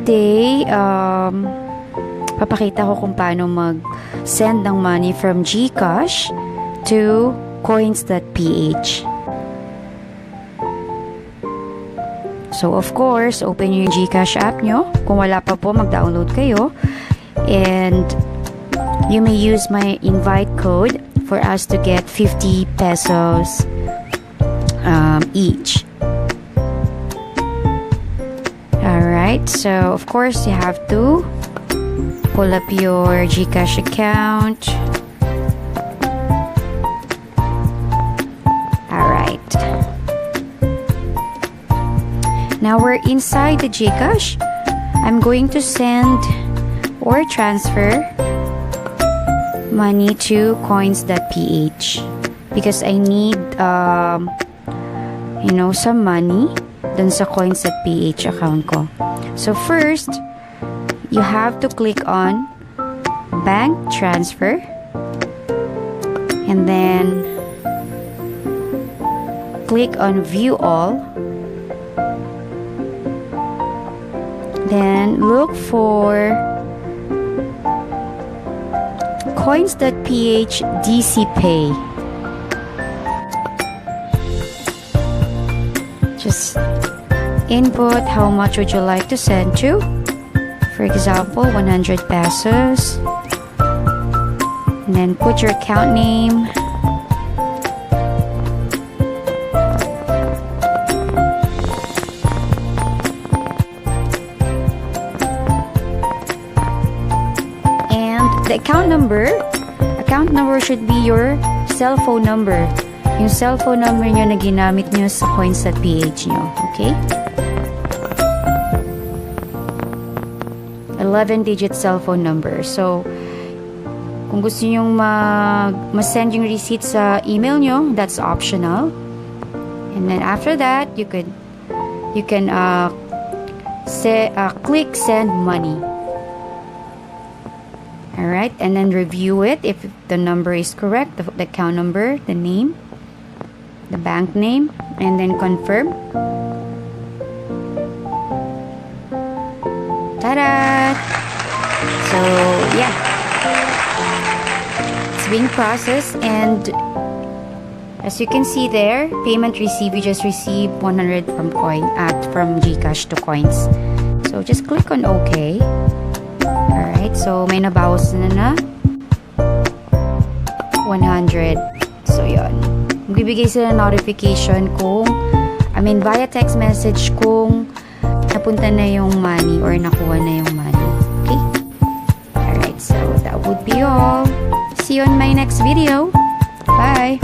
today, papakita ko kung paano mag-send ng money from Gcash to Coins.ph. So, of course, open nyo yung Gcash app nyo. Kung wala pa po, mag-download kayo. And you may use my invite code for us to get 50 pesos each. Alright, so of course, you have to pull up your Gcash account. Alright. Now we're inside the Gcash. I'm going to send or transfer money to Coins.ph because I need some money dun sa Coins.ph account ko. So first, you have to click on bank transfer and then click on view all. Then look for Coins.ph DC Pay. Just input how much would you like to send to. For example, 100 pesos. And then put your account name. The account number should be your cell phone number. Yung cell phone number nyo na ginamit nyo sa Coins.ph nyo. Okay? 11-digit cell phone number. So, kung gusto nyo ma-send yung receipt sa email nyo, that's optional. And then after that, you can click send money. Alright, and then review it if the number is correct, the account number, the name, the bank name, and then confirm. Ta-da! So, yeah. It's being processed, and as you can see there, payment received, you just received 100 from Gcash to Coins. So, just click on OK. Alright, so may nabawas na 100. So, yun. Magbibigay sila ng notification via text message kung napunta na yung money or nakuha na yung money. Okay? Alright, so that would be all. See you on my next video. Bye!